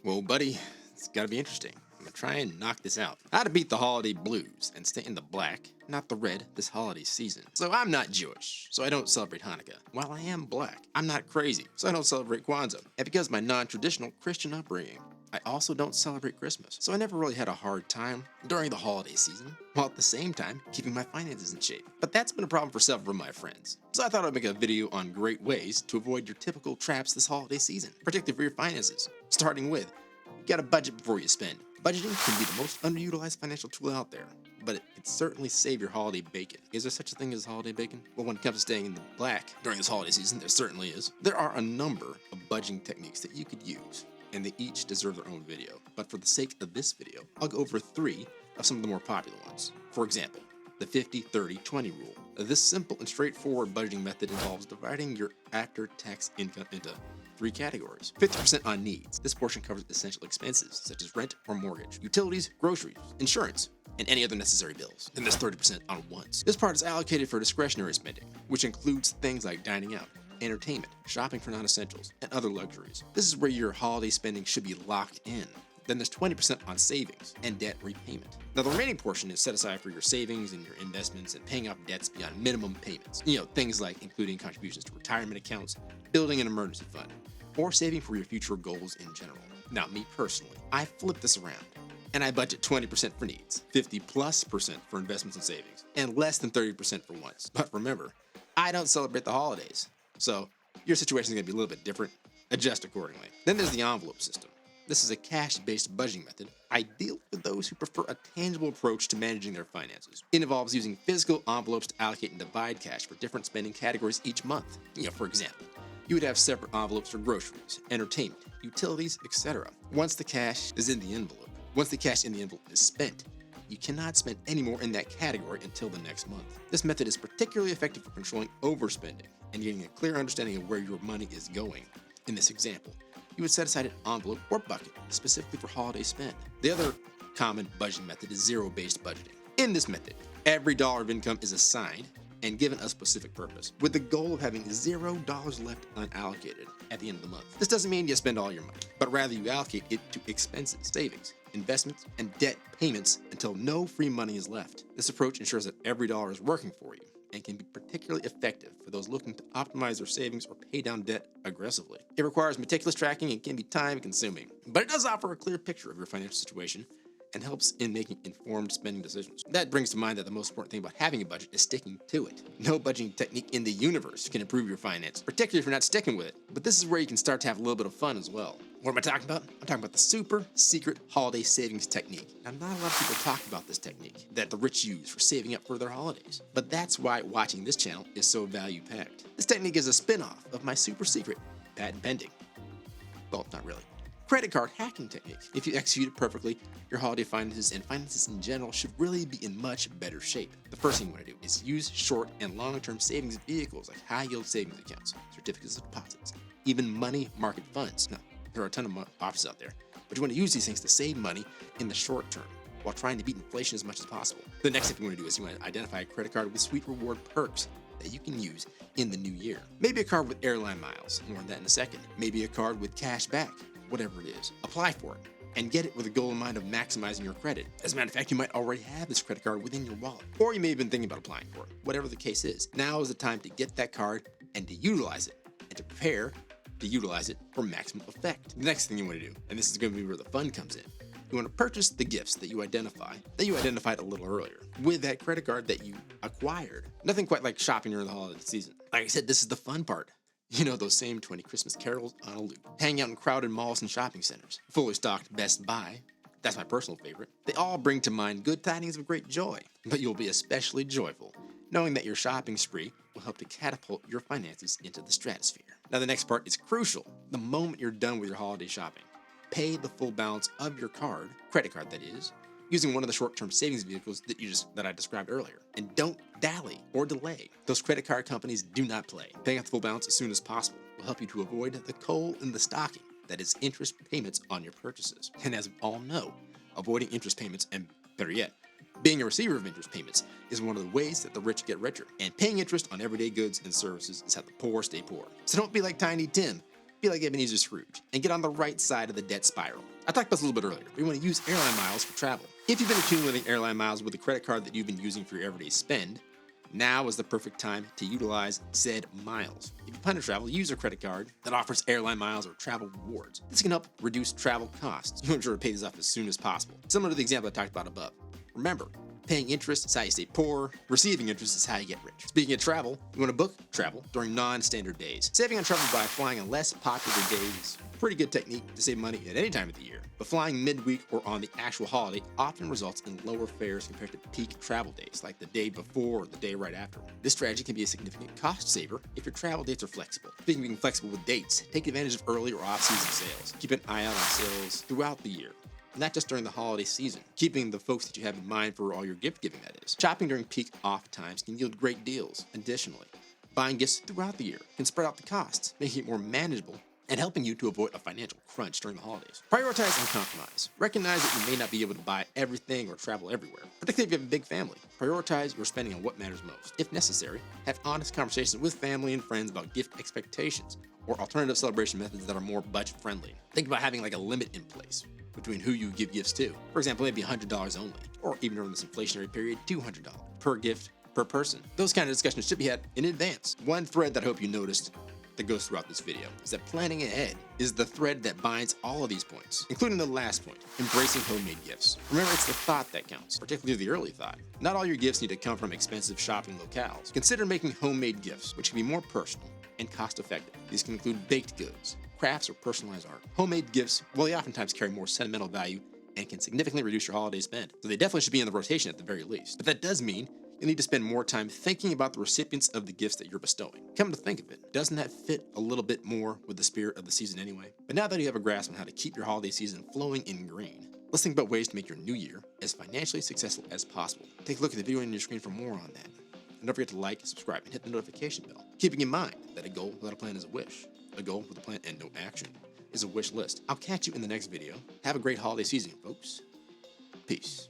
Well, buddy, it's gotta be interesting. I'm gonna try and knock this out. How to beat the holiday blues and stay in the black, not the red, this holiday season. So I'm not Jewish, so I don't celebrate Hanukkah. While I am black, I'm not crazy, so I don't celebrate Kwanzaa. And because of my non-traditional Christian upbringing, I also don't celebrate Christmas. So I never really had a hard time during the holiday season, while at the same time keeping my finances in shape. But that's been a problem for several of my friends. So I thought I'd make a video on great ways to avoid your typical traps this holiday season, particularly for your finances. Starting with, you gotta budget before you spend. Budgeting can be the most underutilized financial tool out there, but it can certainly save your holiday bacon. Is there such a thing as holiday bacon? Well, when it comes to staying in the black during this holiday season, there certainly is. There are a number of budgeting techniques that you could use, and they each deserve their own video. But for the sake of this video, I'll go over 3 of some of the more popular ones. For example, the 50-30-20 rule. This simple and straightforward budgeting method involves dividing your after-tax income into 3 categories. 50% on needs. This portion covers essential expenses such as rent or mortgage, utilities, groceries, insurance, and any other necessary bills. Then there's 30% on wants. This part is allocated for discretionary spending, which includes things like dining out, entertainment, shopping for non-essentials, and other luxuries. This is where your holiday spending should be locked in. Then there's 20% on savings and debt repayment. Now the remaining portion is set aside for your savings and your investments and paying off debts beyond minimum payments. Things like including contributions to retirement accounts, building an emergency fund, or saving for your future goals in general. Now me personally, I flip this around and I budget 20% for needs, 50+% for investments and savings, and less than 30% for wants. But remember, I don't celebrate the holidays, so your situation is going to be a little bit different. Adjust accordingly. Then there's the envelope system. This is a cash-based budgeting method, ideal for those who prefer a tangible approach to managing their finances. It involves using physical envelopes to allocate and divide cash for different spending categories each month. For example, you would have separate envelopes for groceries, entertainment, utilities, etc. Once the cash is in the envelope, once the cash in the envelope is spent, you cannot spend any more in that category until the next month. This method is particularly effective for controlling overspending and getting a clear understanding of where your money is going. In this example, you would set aside an envelope or bucket specifically for holiday spend. The other common budgeting method is zero-based budgeting. In this method, every dollar of income is assigned and given a specific purpose, with the goal of having $0 left unallocated at the end of the month. This doesn't mean you spend all your money, but rather you allocate it to expenses, savings, investments, and debt payments until no free money is left. This approach ensures that every dollar is working for you and can be particularly effective for those looking to optimize their savings or pay down debt aggressively. It requires meticulous tracking and can be time-consuming, but it does offer a clear picture of your financial situation and helps in making informed spending decisions. That brings to mind that the most important thing about having a budget is sticking to it. No budgeting technique in the universe can improve your finances, particularly if you're not sticking with it. But this is where you can start to have a little bit of fun as well. What am I talking about? I'm talking about the super secret holiday savings technique. Now, not a lot of people talk about this technique that the rich use for saving up for their holidays. But that's why watching this channel is so value-packed. This technique is a spin-off of my super secret, patent pending. Well, not really. Credit card hacking technique. If you execute it perfectly, your holiday finances and finances in general should really be in much better shape. The first thing you want to do is use short and long-term savings vehicles like high-yield savings accounts, certificates of deposits, even money market funds. Now, there are a ton of options out there, but you want to use these things to save money in the short term while trying to beat inflation as much as possible. The next thing you want to do is you want to identify a credit card with sweet reward perks that you can use in the new year. Maybe a card with airline miles, more on that in a second. Maybe a card with cash back. Whatever it is, apply for it and get it with a goal in mind of maximizing your credit. As a matter of fact, you might already have this credit card within your wallet, or you may have been thinking about applying for it. Whatever the case is, now is the time to get that card and to utilize it and to prepare to utilize it for maximum effect. The next thing you want to do, and this is going to be where the fun comes in, you want to purchase the gifts that you identified a little earlier with that credit card that you acquired. Nothing quite like shopping during the holiday season. Like I said, this is the fun part. Those same 20 Christmas carols on a loop. Hanging out in crowded malls and shopping centers. Fully stocked Best Buy. That's my personal favorite. They all bring to mind good tidings of great joy. But you'll be especially joyful knowing that your shopping spree will help to catapult your finances into the stratosphere. Now the next part is crucial. The moment you're done with your holiday shopping, pay the full balance of your card, credit card that is, using one of the short-term savings vehicles that I described earlier. And don't dally or delay. Those credit card companies do not play. Paying off the full balance as soon as possible will help you to avoid the coal in the stocking, that is interest payments on your purchases. And as we all know, avoiding interest payments, and better yet, being a receiver of interest payments, is one of the ways that the rich get richer. And paying interest on everyday goods and services is how the poor stay poor. So don't be like Tiny Tim. be like Ebenezer Scrooge and get on the right side of the debt spiral. I talked about this a little bit earlier. We want to use airline miles for travel. If you've been accumulating airline miles with a credit card that you've been using for your everyday spend, now is the perfect time to utilize said miles. If you plan to travel, use a credit card that offers airline miles or travel rewards. This can help reduce travel costs. You want to pay this off as soon as possible. Similar to the example I talked about above. Remember, paying interest is how you stay poor. Receiving interest is how you get rich. Speaking of travel, you want to book travel during non-standard days. Saving on travel by flying on less popular days is a pretty good technique to save money at any time of the year. But flying midweek or on the actual holiday often results in lower fares compared to peak travel days, like the day before or the day right after. This strategy can be a significant cost saver if your travel dates are flexible. Speaking of being flexible with dates, take advantage of early or off-season sales. Keep an eye out on sales throughout the year, not just during the holiday season, keeping the folks that you have in mind for all your gift giving, that is. Shopping during peak off times can yield great deals. Additionally, buying gifts throughout the year can spread out the costs, making it more manageable and helping you to avoid a financial crunch during the holidays. Prioritize and compromise. Recognize that you may not be able to buy everything or travel everywhere, particularly if you have a big family. Prioritize your spending on what matters most. If necessary, have honest conversations with family and friends about gift expectations or alternative celebration methods that are more budget friendly. Think about having like a limit in place between who you give gifts to. For example, maybe $100 only, or even during this inflationary period, $200 per gift per person. Those kind of discussions should be had in advance. One thread that I hope you noticed that goes throughout this video is that planning ahead is the thread that binds all of these points, including the last point, embracing homemade gifts. Remember, it's the thought that counts, particularly the early thought. Not all your gifts need to come from expensive shopping locales. Consider making homemade gifts, which can be more personal and cost-effective. These can include baked goods, crafts, or personalized art. Homemade gifts, well, they oftentimes carry more sentimental value and can significantly reduce your holiday spend. So they definitely should be in the rotation at the very least. But that does mean you need to spend more time thinking about the recipients of the gifts that you're bestowing. Come to think of it, doesn't that fit a little bit more with the spirit of the season anyway? But now that you have a grasp on how to keep your holiday season flowing in green, let's think about ways to make your new year as financially successful as possible. Take a look at the video on your screen for more on that. And don't forget to like, subscribe, and hit the notification bell, keeping in mind that a goal without a plan is a wish. A goal with a plan and no action is a wish list. I'll catch you in the next video. Have a great holiday season, folks. Peace.